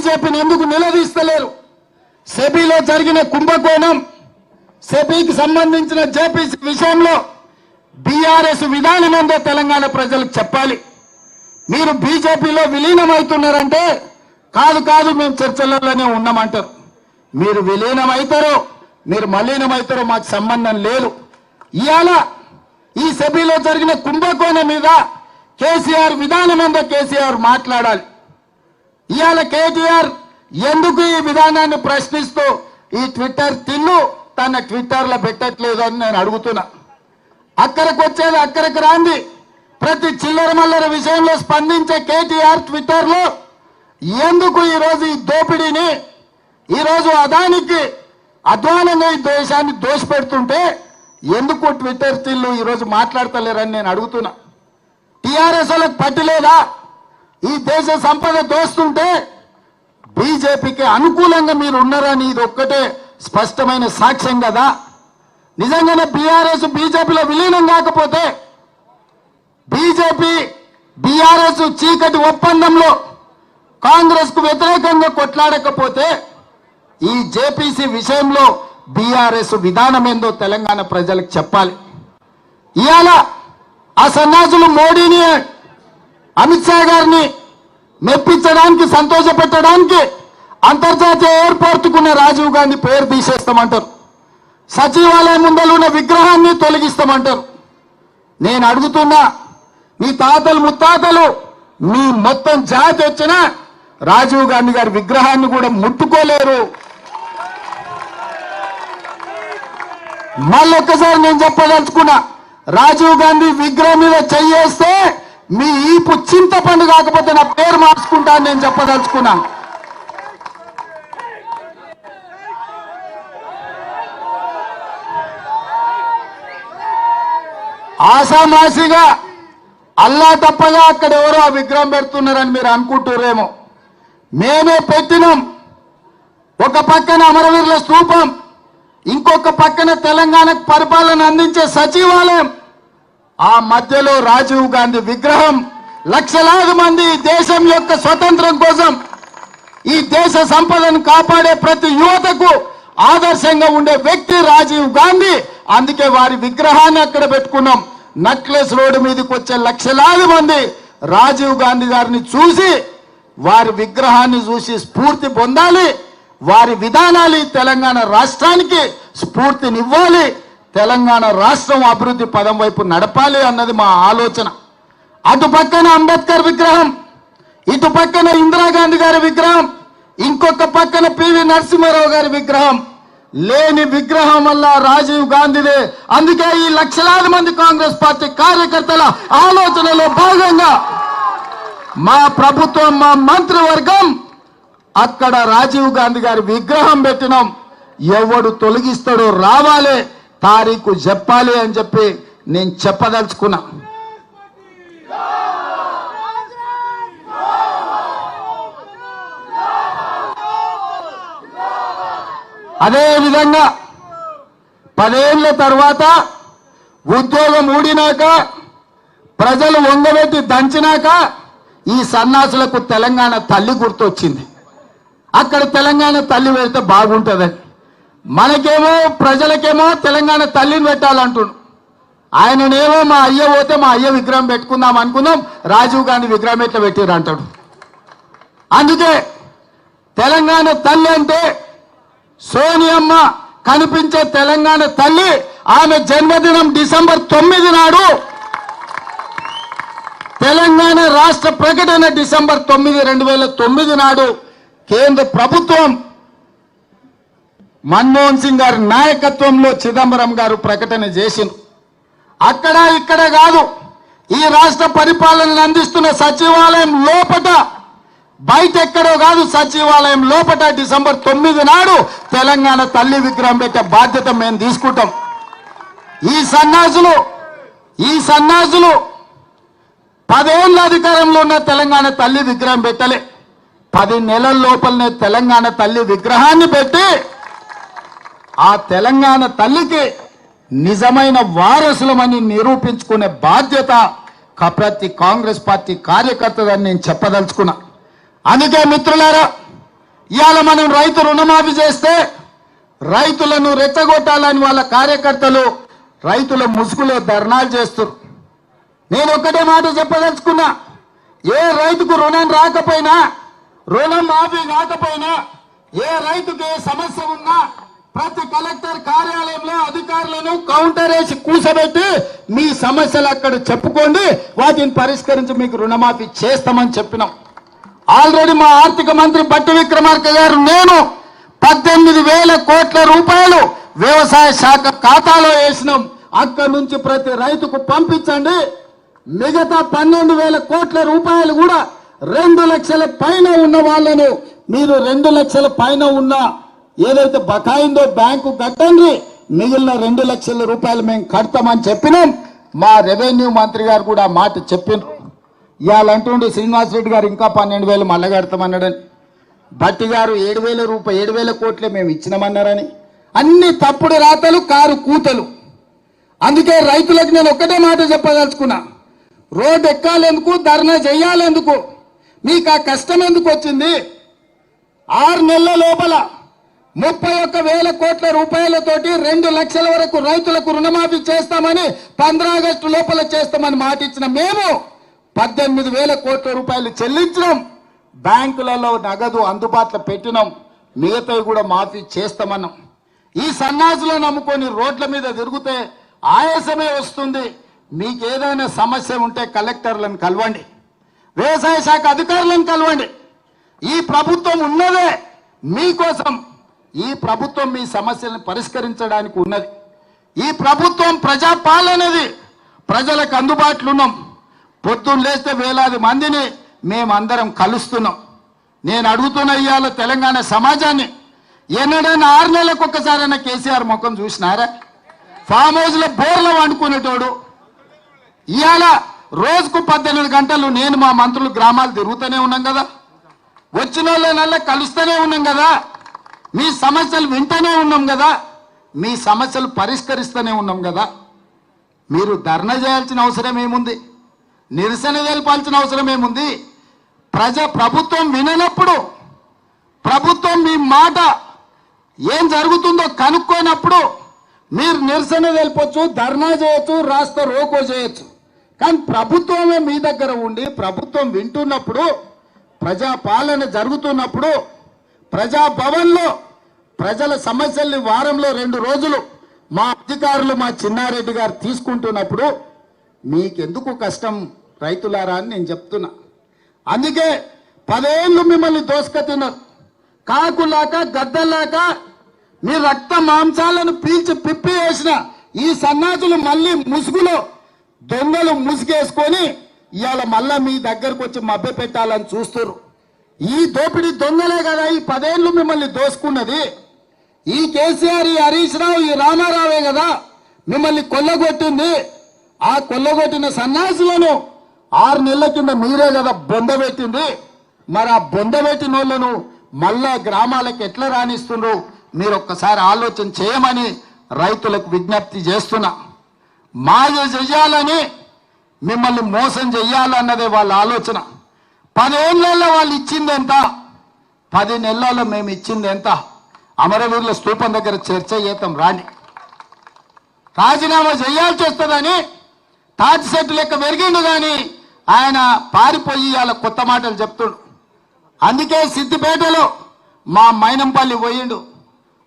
బీజేపీని ఎందుకు నిలదీస్తలేరు? సెబీలో జరిగిన కుంభకోణం, సెబీకి సంబంధించిన జేపీసీ విషయంలో బీఆర్ఎస్ విధానం ఏందో తెలంగాణ ప్రజలకు చెప్పాలి. మీరు బీజేపీలో విలీనమవుతున్నారంటే కాదు కాదు మేము చర్చలలోనే ఉన్నామంటారు. మీరు విలీనమవుతారో మీరు మలీనమవుతారో మాకు సంబంధం లేదు. ఇవాళ ఈ సెబీలో జరిగిన కుంభకోణం మీద కేసీఆర్ విధానం ఏందో కేసీఆర్ మాట్లాడాలి. ఇవాళ కేటీఆర్ ఎందుకు ఈ విధానాన్ని ప్రశ్నిస్తూ ఈ ట్విట్టర్ తిన్ను తన ట్విట్టర్లో పెట్టట్లేదు అని నేను అడుగుతున్నా. అక్కడికి వచ్చేది అక్కడికి రాంది ప్రతి చిల్లర మల్లర విషయంలో స్పందించే కేటీఆర్ ట్విట్టర్లో ఎందుకు ఈరోజు ఈ దోపిడీని, ఈరోజు అదానికి అధ్వానంగా ఈ దేశాన్ని దోషపెడుతుంటే ఎందుకు ట్విట్టర్ తిల్లు ఈరోజు మాట్లాడతలేరని నేను అడుగుతున్నా. టీఆర్ఎస్ వాళ్ళకి పట్టిలేదా? ఈ దేశ సంపద దోస్తుంటే బీజేపీకి అనుకూలంగా మీరు ఉన్నారని ఇది ఒక్కటే స్పష్టమైన సాక్ష్యం కదా. నిజంగానే బీఆర్ఎస్ బీజేపీలో విలీనం కాకపోతే, బీజేపీ బీఆర్ఎస్ చీకటి ఒప్పందంలో కాంగ్రెస్ కు వ్యతిరేకంగా కొట్లాడకపోతే ఈ జేపీసీ విషయంలో బీఆర్ఎస్ విధానం ఏందో తెలంగాణ ప్రజలకు చెప్పాలి. ఇవాళ ఆ సన్నాసులు మోడీని అమిత్ షా గారిని మెప్పించడానికి సంతోషపెట్టడానికి అంతర్జాతీయ ఎయిర్పోర్టుకున్న రాజీవ్ గాంధీ పేరు తీసేస్తామంటారు. సచివాలయం ముందర ఉన్న విగ్రహాన్ని తొలగిస్తామంటారు. నేను అడుగుతున్నా, మీ తాతలు ముత్తాతలు మీ మొత్తం జాతి వచ్చినా రాజీవ్ గాంధీ గారి విగ్రహాన్ని కూడా ముట్టుకోలేరు. మళ్ళొక్కసారి నేను చెప్పదలుచుకున్నా, రాజీవ్ గాంధీ విగ్రహం మీద చెయ్యేస్తే మీ ఈపు చింతపండు కాకపోతే నా పేరు మార్చుకుంటా అని నేను చెప్పదలుచుకున్నా. ఆసామాసిగా అల్లా తప్పగా అక్కడ ఎవరో ఆ విగ్రహం పెడుతున్నారని మీరు అనుకుంటున్నారేమో. మేమే పెట్టినాం. ఒక పక్కన అమరవీరుల స్తూపం, ఇంకొక పక్కన తెలంగాణకు పరిపాలన అందించే సచివాలయం, ఆ మధ్యలో రాజీవ్ గాంధీ విగ్రహం. లక్షలాది మంది దేశం యొక్క స్వతంత్రం కోసం, ఈ దేశ సంపదను కాపాడే ప్రతి యువతకు ఆదర్శంగా ఉండే వ్యక్తి రాజీవ్ గాంధీ. అందుకే వారి విగ్రహాన్ని అక్కడ పెట్టుకున్నాం. నక్లెస్ రోడ్డు మీదకి వచ్చే లక్షలాది మంది రాజీవ్ గాంధీ గారిని చూసి, వారి విగ్రహాన్ని చూసి స్ఫూర్తి పొందాలి. వారి విధానాలు తెలంగాణ రాష్ట్రానికి స్ఫూర్తినివ్వాలి. తెలంగాణ రాష్ట్రం అభివృద్ధి పదం వైపు నడపాలి అన్నది మా ఆలోచన. అటు పక్కన అంబేద్కర్ విగ్రహం, ఇటు పక్కన ఇందిరాగాంధీ గారి విగ్రహం, ఇంకొక పక్కన పివి నరసింహారావు గారి విగ్రహం. లేని విగ్రహం వల్ల రాజీవ్ గాంధీదే. అందుకే ఈ లక్షలాది మంది కాంగ్రెస్ పార్టీ కార్యకర్తల ఆలోచనలో భాగంగా మా ప్రభుత్వం, మా మంత్రివర్గం అక్కడ రాజీవ్ గాంధీ గారి విగ్రహం పెట్టినాం. ఎవడు తొలగిస్తాడో రావాలి, తారీఖు చెప్పాలి అని చెప్పి నేను చెప్పదలుచుకున్నా. అదే విధంగా 10 ఏళ్ల తర్వాత ఉద్యోగం ఊడినాక, ప్రజలు వంగబెట్టి దంచినాక ఈ సన్నాసులకు తెలంగాణ తల్లి గుర్తొచ్చింది. అక్కడ తెలంగాణ తల్లి పెడితే బాగుంటుందని. మనకేమో ప్రజలకేమో తెలంగాణ తల్లిని పెట్టాలంటున్నాడు. ఆయననేమో మా అయ్య పోతే మా అయ్య విగ్రహం పెట్టుకుందాం అనుకుందాం, రాజీవ్ గాంధీ విగ్రహం ఎట్లా పెట్టారు అంటాడు. అందుకే తెలంగాణ తల్లి అంటే సోనియమ్మ కనిపించే తెలంగాణ తల్లి. ఆమె జన్మదినం డిసెంబర్ 9 నాడు. తెలంగాణ రాష్ట్ర ప్రకటన డిసెంబర్ 9, 2009 నాడు కేంద్ర ప్రభుత్వం మన్మోహన్ సింగ్ గారి నాయకత్వంలో చిదంబరం గారు ప్రకటన చేసింది. అక్కడ ఇక్కడ కాదు, ఈ రాష్ట్ర పరిపాలనను అందిస్తున్న సచివాలయం లోపట, బయట ఎక్కడో కాదు, సచివాలయం లోపట డిసెంబర్ 9 నాడు తెలంగాణ తల్లి విగ్రహం పెట్టే బాధ్యత మేము తీసుకుంటాం. ఈ సన్నాసులు 10 ఏళ్ళ అధికారంలో ఉన్న తెలంగాణ తల్లి విగ్రహం పెట్టలే. 10 నెలల లోపలనే తెలంగాణ తల్లి విగ్రహాన్ని పెట్టి ఆ తెలంగాణ తల్లికి నిజమైన వారసులమని నిరూపించుకునే బాధ్యత ప్రతి కాంగ్రెస్ పార్టీ కార్యకర్తదని నేను చెప్పదలుచుకున్నా. అందుకే మిత్రులారా, ఇవాళ మనం రైతు రుణమాఫీ చేస్తే రైతులను రెచ్చగొట్టాలని వాళ్ళ కార్యకర్తలు రైతుల ముసుగులో ధర్నాలు చేస్తారు. నేను ఒక్కటే మాట చెప్పదలుచుకున్నా, ఏ రైతుకు రుణం రాకపోయినా, రుణం మాఫీ కాకపోయినా, ఏ రైతుకు ఏ సమస్య ఉన్నా ప్రతి కలెక్టర్ కార్యాలయంలో అధికారులను కౌంటర్ వేసి కూర్చోబెట్టి మీ సమస్యలు అక్కడ చెప్పుకోండి, వాటిని పరిష్కరించి మీకు రుణమాఫీ చేస్తామని చెప్పినాం. ఆల్రెడీ మా ఆర్థిక మంత్రి బట్టి విక్రమార్క గారు నేను 18,000 కోట్ల రూపాయలు వ్యవసాయ శాఖ ఖాతాలో వేసినాం. అక్కడి నుంచి ప్రతి రైతుకు పంపించండి. మిగతా 12,000 కోట్ల రూపాయలు కూడా 2 లక్షల పైన ఉన్న వాళ్ళను మీరు 2 లక్షల పైన ఉన్న ఏదైతే బకాయిందో బ్యాంకు కట్టండి, మిగిలిన 2 లక్షల రూపాయలు మేము కడతామని చెప్పినాం. మా రెవెన్యూ మంత్రి గారు కూడా ఆ మాట చెప్పినారు. ఇవాళ అంటుండే శ్రీనివాసరెడ్డి గారు ఇంకా 12,000 మళ్ళా కడతామన్నాడని, భట్టి గారు 7,000 కోట్లే మేము ఇచ్చినామన్నారని. అన్ని తప్పుడు రాతలు, కారు కూతలు. అందుకే రైతులకు నేను ఒక్కటే మాట చెప్పదలుచుకున్నా, రోడ్డు ఎక్కాలెందుకు, ధర్నా చెయ్యాలెందుకు, మీకు ఆ కష్టం ఎందుకు వచ్చింది? 6 నెలల లోపల 31,000 కోట్ల రూపాయలతోటి 2 లక్షల వరకు రైతులకు రుణమాఫీ చేస్తామని 15 ఆగస్టు లోపల చేస్తామని మాట ఇచ్చిన మేము 18,000 కోట్ల రూపాయలు చెల్లించినాం. బ్యాంకులలో నగదు అందుబాటులో పెట్టినాం. మిగతావి కూడా మాఫీ చేస్తామన్నాం. ఈ సన్నాసులను నమ్ముకొని రోడ్ల మీద తిరిగితే ఆయాసమే వస్తుంది. మీకు ఏదైనా సమస్య ఉంటే కలెక్టర్లను కలవండి, వ్యవసాయ శాఖ అధికారులను కలవండి. ఈ ప్రభుత్వం ఉన్నదే మీకోసం. ఈ ప్రభుత్వం మీ సమస్యలను పరిష్కరించడానికి ఉన్నది. ఈ ప్రభుత్వం ప్రజాపాలనది. ప్రజలకు అందుబాటులో ఉన్నాం. పొద్దున్న లేస్తే వేలాది మందిని మేమందరం కలుస్తున్నాం. నేను అడుగుతున్న ఇవాళ తెలంగాణ సమాజాన్ని, ఎన్నడైనా 6 నెలలకు ఒక్కసారైనా కేసీఆర్ ముఖం చూసినారా? ఫామ్ హౌస్లో బోర్లో వండుకునేటోడు ఇవాళ రోజుకు 18 గంటలు నేను మా మంత్రులు గ్రామాలు తిరుగుతూనే ఉన్నాం కదా, వచ్చిన వాళ్ళ కలుస్తూనే ఉన్నాం కదా, మీ సమస్యలు వింటూనే ఉన్నాం కదా, మీ సమస్యలు పరిష్కరిస్తూనే ఉన్నాం కదా. మీరు ధర్నా చేయాల్సిన అవసరం ఏముంది? నిరసన తెలపాల్సిన అవసరం ఏముంది? ప్రభుత్వం విననప్పుడు, ప్రభుత్వం మీ మాట ఏం జరుగుతుందో కనుక్కోనప్పుడు మీరు నిరసన తెలపొచ్చు, ధర్నా చేయొచ్చు, రాస్తా రోకో చేయొచ్చు. కానీ ప్రభుత్వమే మీ దగ్గర ఉండి ప్రభుత్వం వింటున్నప్పుడు, ప్రజాపాలన జరుగుతున్నప్పుడు, ప్రజాభవన్లో ప్రజల సమస్యల్ని వారంలో 2 రోజులు మా అధికారులు, మా చిన్నారెడ్డి గారు తీసుకుంటున్నప్పుడు మీకెందుకు కష్టం రైతులారా అని నేను చెప్తున్నా. అందుకే 10 ఏళ్ళు మిమ్మల్ని దోసుక తిన్నారు. కాకులాక గద్దలాక మీ రక్త మాంసాలను పీల్చి పిప్పి వేసిన ఈ సన్నాసులు మళ్ళీ ముసుగులో దొంగలు ముసుగేసుకొని ఇవాళ మళ్ళా మీ దగ్గరకు వచ్చి మభ్య పెట్టాలని చూస్తారు. ఈ దోపిడీ దొంగలే కదా ఈ 10 ఏళ్ళు మిమ్మల్ని దోసుకున్నది. ఈ కేసీఆర్, ఈ హరీష్ రావు, ఈ రామారావే కదా మిమ్మల్ని కొల్లగొట్టింది. ఆ కొల్లగొట్టిన సన్నాసులను 6 నెలల కింద మీరే కదా బొందబెట్టింది. మరి ఆ బొందబెట్టిన వాళ్ళను మళ్ళా గ్రామాలకు ఎట్లా రాణిస్తుండ్రు మీరు ఒక్కసారి ఆలోచన చేయమని రైతులకు విజ్ఞప్తి చేస్తున్నా. మాయ చెయ్యాలని, మిమ్మల్ని మోసం చెయ్యాలన్నదే వాళ్ళ ఆలోచన. 10 ఏళ్లలో వాళ్ళు ఇచ్చింది ఎంత, 10 నెలల్లో మేము ఇచ్చింది ఎంత? అమరవీరుల స్తూపం దగ్గర చర్చ చేద్దాం రాని. రాజీనామా చేయాల్సి వస్తుందని తాటి సెట్టు లెక్క పెరిగిండు కానీ ఆయన పారిపోయి ఇవాళ కొత్త మాటలు చెప్తుండు. అందుకే సిద్దిపేటలో మా మైనంపల్లి పోయిండు,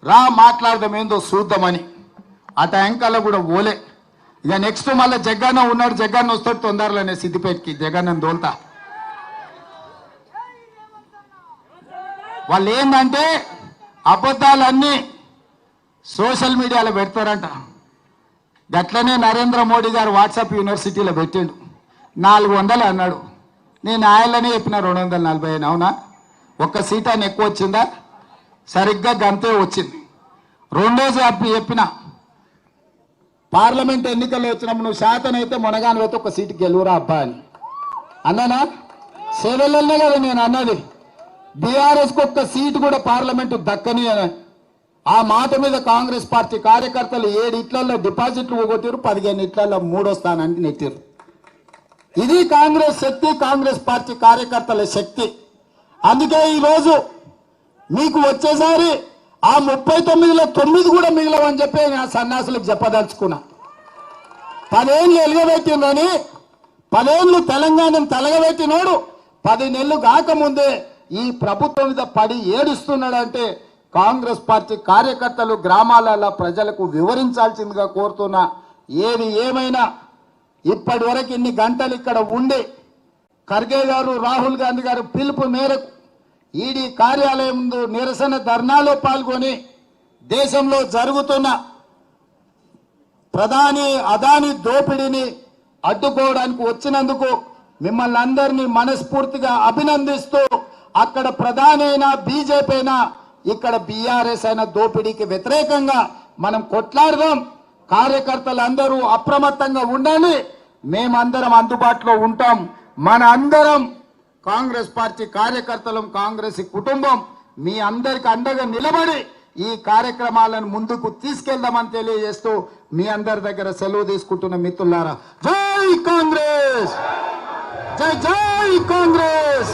రా మాట్లాడదాం ఏందో చూద్దామని. ఆ ట్యాంకాలో కూడా పోలే. ఇక నెక్స్ట్ మళ్ళీ జగన్న ఉన్నాడు, జగన్న వస్తాడు తొందరలోనే సిద్దిపేటకి, జగన్న దోల్తా. వాళ్ళు ఏంటంటే అబద్ధాలన్నీ సోషల్ మీడియాలో పెడతారంట. గట్లనే నరేంద్ర మోడీ గారు వాట్సాప్ యూనివర్సిటీలో పెట్టిండు, 400 అన్నాడు. నేను ఆయననే చెప్పిన 240 అని. అవునా? ఒక్క సీట్ అని ఎక్కువ వచ్చిందా? సరిగ్గా గంతే వచ్చింది. రెండోది చెప్పిన పార్లమెంట్ ఎన్నికల్లో వచ్చినప్పుడు నువ్వు శాతనైతే మునగానైతే ఒక సీటు గెలువురా అబ్బా అని అన్నానా? సేవలనే కదా నేను అన్నది. బీఆర్ఎస్కి ఒక్క సీటు కూడా పార్లమెంటు దక్కని అని. ఆ మాట మీద కాంగ్రెస్ పార్టీ కార్యకర్తలు 7 ఇట్లలో డిపాజిట్లు పోగొట్టారు, 15 ఇట్లలో 3వ స్థానానికి నెట్టారు. ఇది కాంగ్రెస్ శక్తి, కాంగ్రెస్ పార్టీ కార్యకర్తల శక్తి. అందుకే ఈరోజు మీకు వచ్చేసారి ఆ 39లో 9 కూడా మిగిలవని చెప్పి నా సన్యాసులకు చెప్పదలుచుకున్నా. 10 ఏళ్ళు ఎలుగబెట్టిందని 10 ఏళ్ళు తెలంగాణను తలగబెట్టినోడు 10 నెలలు కాకముందే ఈ ప్రభుత్వం మీద పడి ఏడుస్తున్నాడంటే కాంగ్రెస్ పార్టీ కార్యకర్తలు గ్రామాలలో ప్రజలకు వివరించాల్సిందిగా కోరుతున్నా. ఏది ఏమైనా ఇప్పటి వరకు ఇన్ని గంటలు ఇక్కడ ఉండి ఖర్గే గారు రాహుల్ గాంధీ గారు పిలుపు మేరకు ఈడీ కార్యాలయం ముందు నిరసన ధర్నాలో పాల్గొని దేశంలో జరుగుతున్న ప్రధాని అదాని దోపిడీని అడ్డుకోవడానికి వచ్చినందుకు మిమ్మల్ని అందరినీ మనస్ఫూర్తిగా అభినందిస్తూ అక్కడ ప్రధాని అయినా బీజేపీ అయినా ఇక్కడ బీఆర్ఎస్ అయినా దోపిడీకి వ్యతిరేకంగా మనం కొట్లాడదాం. కార్యకర్తలందరూ అప్రమత్తంగా ఉండండి. మేమందరం అందుబాటులో ఉంటాం. మన అందరం కాంగ్రెస్ పార్టీ కార్యకర్తలం, కాంగ్రెస్ కుటుంబం మీ అందరికి అండగా నిలబడి ఈ కార్యక్రమాలను ముందుకు తీసుకెళ్దామని తెలియజేస్తూ మీ అందరి దగ్గర సెలవు తీసుకుంటున్న మిత్రులారా, జై కాంగ్రెస్, జై జై కాంగ్రెస్.